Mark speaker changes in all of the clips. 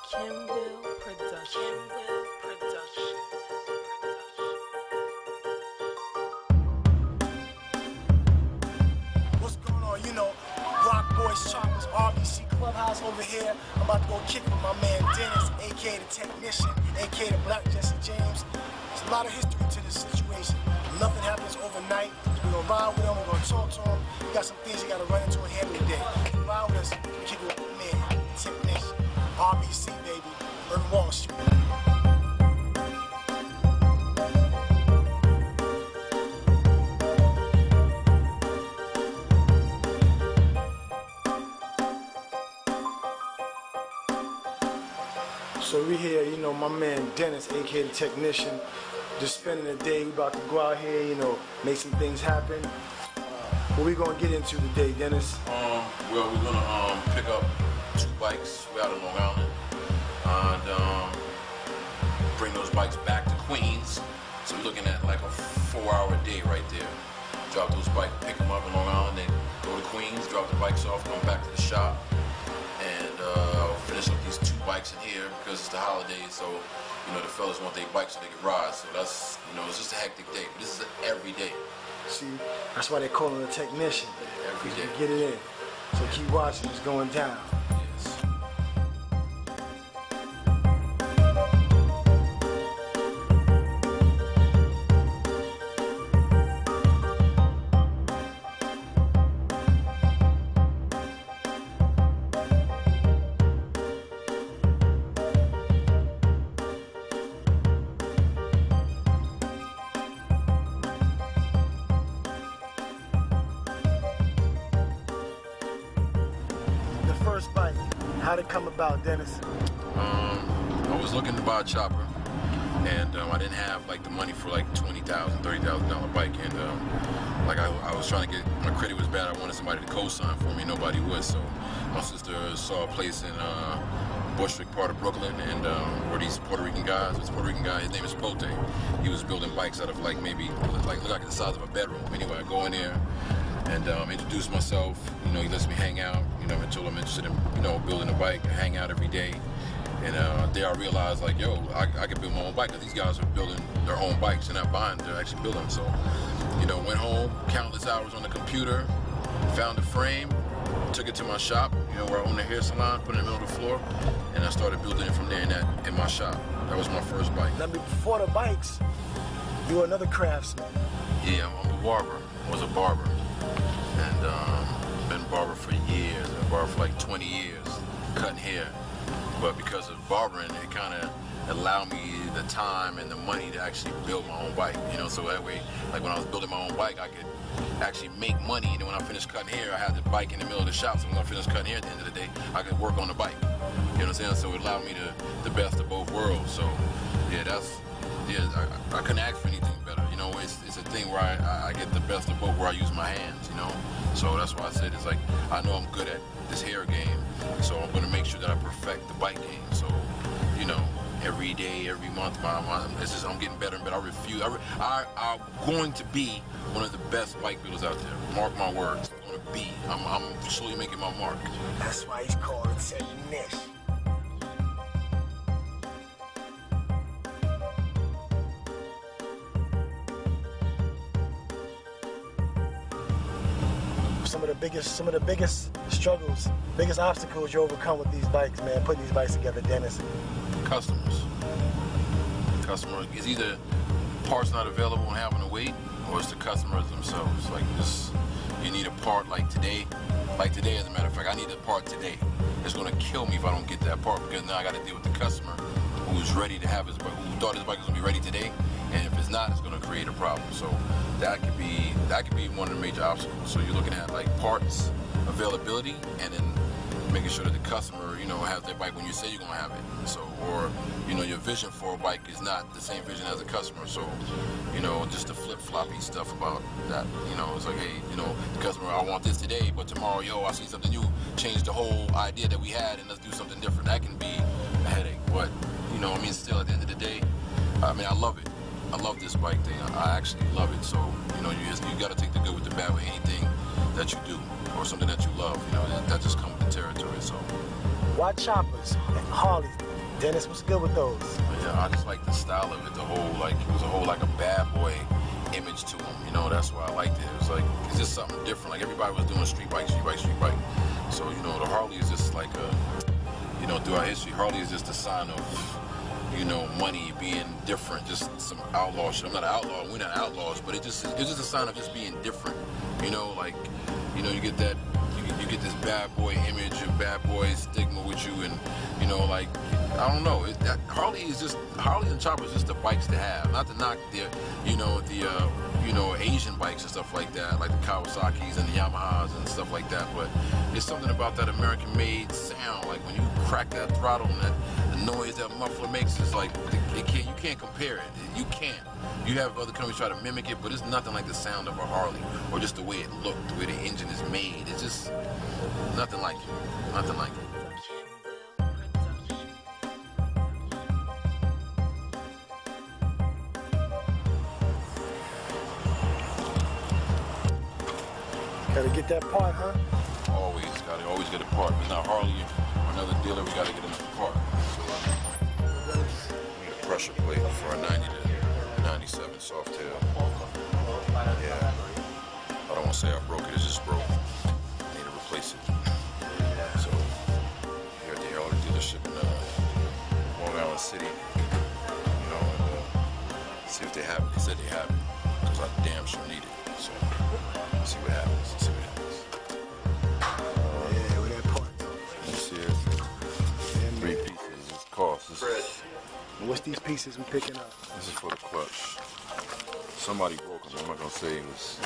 Speaker 1: What's going on? You know, ROCKBOY CHOPPERS, RBC Clubhouse over here. I'm about to go kick with my man Dennis, aka the Technician, aka the Black Jesse James. There's a lot of history to this situation. Nothing happens overnight. We're gonna ride with him, we're gonna talk to him. We got some things you gotta run into and handle today. Ride with us, we kick it with my man, Technician. RBC, baby, Urban Wall Street. So we here, you know, my man Dennis, aka the Technician, just spending the day. We about to go out here, you know, make some things happen. What we gonna get into today, Dennis?
Speaker 2: Well, we're gonna pick up 2 bikes. We're out of Long Island, and bring those bikes back to Queens. So we're looking at like a 4-hour day right there. Drop those bikes, pick them up in Long Island, then go to Queens, drop the bikes off, come back to the shop, and finish up these 2 bikes in here because it's the holidays. So you know the fellas want their bikes so they can ride. So that's, you know, it's just a hectic day. But this is every day.
Speaker 1: See, that's why they call him the Technician.
Speaker 2: Yeah, every day.
Speaker 1: Get it in. So keep watching. It's going down.
Speaker 2: Yes.
Speaker 1: First bike, how'd it come about, Dennis?
Speaker 2: I was looking to buy a chopper, and I didn't have like the money for like $20,000, $30,000 bike, and like I was trying to get, my credit was bad. I wanted somebody to co-sign for me. Nobody would, so my sister saw a place in Bushwick part of Brooklyn, and where these Puerto Rican guys, this Puerto Rican guy, his name is Pote. He was building bikes out of like maybe look like the size of a bedroom. Anyway, I go in there and introduce myself. You know, he lets me hang out. You know, I told him I'm interested in, you know, building a bike, hang out every day. And there I realized, like, yo, I can build my own bike, because these guys are building their own bikes. They're not buying, they're actually building. So, you know, went home, countless hours on the computer, found a frame, took it to my shop, you know, where I own a hair salon, put it in the middle of the floor, and I started building it from there in my shop. That was my first bike.
Speaker 1: Now, before the bikes, you were another craftsman.
Speaker 2: Yeah, I'm a barber. I was a barber. And been a barber for years. I've been a barber for like 20 years, cutting hair. But because of barbering, it kind of allowed me the time and the money to actually build my own bike. You know, so that way, like when I was building my own bike, I could actually make money. And then when I finished cutting hair, I had the bike in the middle of the shop. So when I finished cutting hair at the end of the day, I could work on the bike. You know what I'm saying? So it allowed me the best of both worlds. So yeah, I couldn't ask for anything better. You know, it's a thing where I get the best of both, where I use my hands, you know. So that's why I said, it's like, I know I'm good at this hair game, so I'm gonna make sure that I perfect the bike game. So, you know, every day, every month, it's just, I'm getting better and better. I refuse. I'm going to be one of the best bike builders out there. Mark my words. I'm gonna be. I'm slowly making my mark.
Speaker 1: That's why he's called Technician. Some of the biggest struggles, biggest obstacles you overcome with these bikes, man, putting these bikes together, Dennis?
Speaker 2: Customers. It's either parts not available and having to wait, or it's the customers themselves. Like this, you need a part like today. Like today, as a matter of fact, I need a part today. It's gonna kill me if I don't get that part, because now I gotta deal with the customer who's ready to have his bike, who thought his bike was gonna be ready today, and if it's not, it's gonna create a problem. So that could be one of the major obstacles. So you're looking at like parts availability, and then making sure that the customer, you know, has their bike when you say you're gonna have it. So, or, you know, your vision for a bike is not the same vision as a customer. So, you know, just the flip-floppy stuff about that. You know, it's like, hey, you know, the customer, I want this today, but tomorrow, yo, I see something new, change the whole idea that we had, and let's do something different. That can be a headache. But, you know, I mean, still at the end of the day, I mean, I love it. I love this bike thing. I actually love it. So, you know, you got to take the good with the bad with anything that you do, or something that you love. You know, that just comes with the territory. So,
Speaker 1: why choppers and Harleys? Dennis, what's good with those?
Speaker 2: Yeah, I just like the style of it. The whole like it was a whole like a bad boy image to him. You know, that's why I liked it. It was like it's just something different. Like everybody was doing street bike, street bike, street bike. So you know, the Harley is just like a, you know, throughout history, Harley is just a sign of, you know, money being different, just some outlaw shit. I'm not an outlaw, we're not outlaws, but it's just a sign of just being different. You know, like, you know, you get that, you get this bad boy image and bad boy stigma with you, and you know, like, I don't know. Harley and Choppers just the bikes to have. Not to knock the, you know, Asian bikes and stuff like that, like the Kawasaki's and the Yamahas and stuff like that. But there's something about that American-made sound. Like when you crack that throttle and the noise that muffler makes, is like you can't compare it. You can't. You have other companies try to mimic it, but it's nothing like the sound of a Harley or just the way it looked, the way the engine is made. It's just nothing like it. Nothing like it.
Speaker 1: Gotta get that part, huh?
Speaker 2: Always get a part. If it's not Harley or another dealer, we gotta get another part. We need a pressure plate for a 90 to 97 Softail. Yeah. I don't want to say I broke it, it's just broke. I need to replace it. So, here at the Harley dealership in Long Island City, you know, and, see if they have it. They said they have it, because I damn sure need it. So, see what happens. See what happens.
Speaker 1: Yeah, with that part.
Speaker 2: This here, 3 pieces. It's cost.
Speaker 1: And what's these pieces we picking up?
Speaker 2: This is for the clutch. Somebody broke them. I'm not gonna say it was.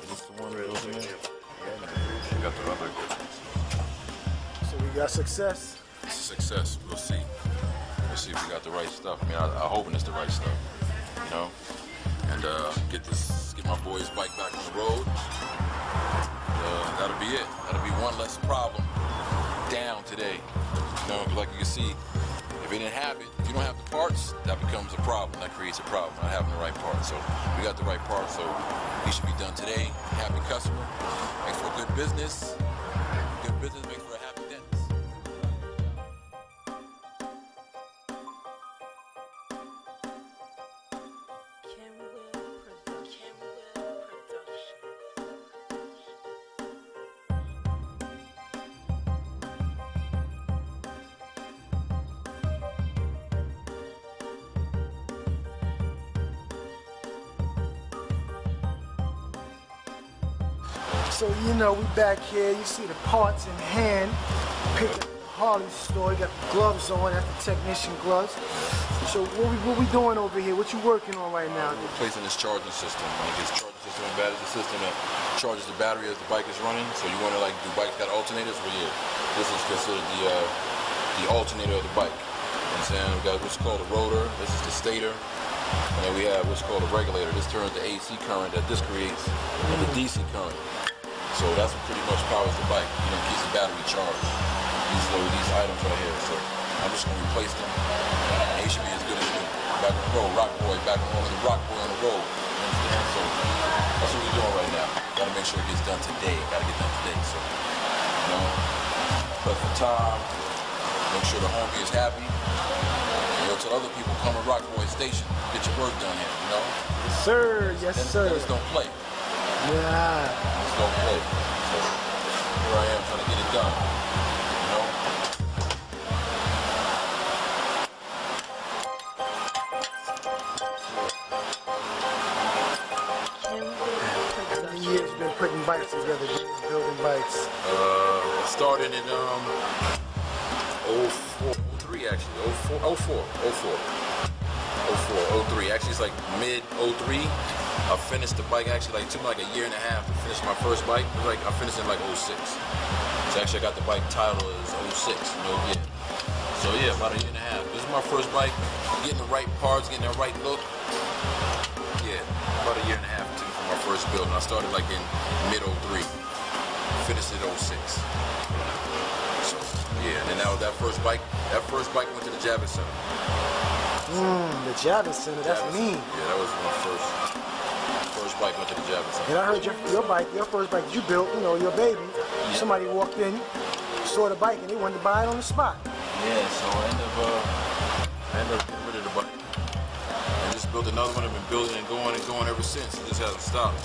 Speaker 2: Is this the one that goes in there? Yeah. We got the other.
Speaker 1: So we got success.
Speaker 2: It's a success. We'll see. We'll see if we got the right stuff. I mean, I'm hoping it's the right stuff. You know. And get my boy's bike back on the road. That'll be it. That'll be one less problem down today. You know, like you can see, if you didn't have it, if you don't have the parts, that becomes a problem. That creates a problem, not having the right parts. So we got the right parts, so he should be done today. Happy customer. Makes for good business. Good business makes for a happy dentist.
Speaker 1: So, you know, we back here, you see the parts in hand, picked up the Harley store, you got the gloves on, that's the technician gloves. So what we doing over here? What you working on right now?
Speaker 2: We're replacing this charging system. Like this charging system and battery system that charges the battery as the bike is running. So you want to like do bikes got alternators? Well, yeah, this is considered the alternator of the bike. You know what I'm saying? We got what's called a rotor, this is the stator. And then we have what's called a regulator. This turns the AC current that this creates and the DC current. So that's what pretty much powers the bike. You know, keeps the battery charged. These items right here. So I'm just gonna replace them. And they should be as good as new. Back on the road, ROCKBOY, back on the ROCKBOY on the road. You understand? So that's what we're doing right now. Gotta make sure it gets done today. Gotta get done today. So, you know, but for time, make sure the homie is happy. And you'll tell other people, come to ROCKBOY Station, get your work done here, you know?
Speaker 1: Yes, sir. Yes, sir.
Speaker 2: Dennis don't play.
Speaker 1: Yeah.
Speaker 2: Just don't play. So here I am trying to get it done. You know?
Speaker 1: How many years you been putting bikes together, building bikes?
Speaker 2: Started in 03 actually. 03. Actually, it's like mid 03. I finished the bike actually, like, it took me like a year and a half to finish my first bike. It was like, I finished in like 06. So actually I got the bike title as 06, you know, yeah. So yeah, about a year and a half. This is my first bike, getting the right parts, getting the right look. Yeah, about a year and a half too for my first build. And I started like in mid 03, finished at 06. So yeah, and then now that first bike went to the Javits Center.
Speaker 1: The Javits Center, that's mean.
Speaker 2: Yeah, that was my first bike went to the Javits Center.
Speaker 1: And I heard your first bike you built, you know, your baby. Yeah. Somebody walked in, saw the bike, and they wanted to buy it on the spot.
Speaker 2: Yeah, so I end up getting rid of the bike. And just built another one. I've been building and going ever since. It just hasn't stopped.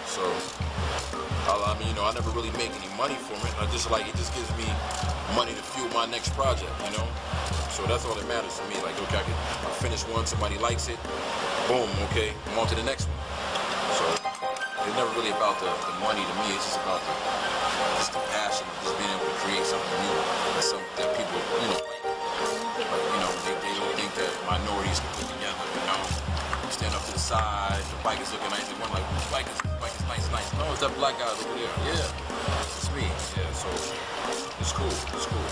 Speaker 2: So, I mean, you know, I never really make any money from it. It just gives me money to fuel my next project, you know? So that's all that matters to me. Like, okay, I finish one, somebody likes it, boom, okay, I'm on to the next one. So it's never really about the money to me. It's just about the passion of just being able to create something new and something that people, you know, like, you know, they don't think that minorities can put together, you know? You stand up to the side, the bike is looking nice, and one like, whose bike is nice. No, it's that black guy over there. Yeah, it's me. Yeah, so it's cool. It's cool.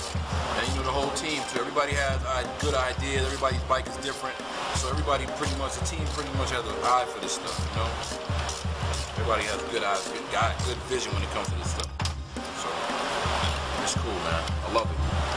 Speaker 2: And you know, the whole team too. Everybody has good ideas. Everybody's bike is different. So everybody the team pretty much has an eye for this stuff. You know, everybody has good eyes, good vision when it comes to this stuff. So it's cool, man. I love it.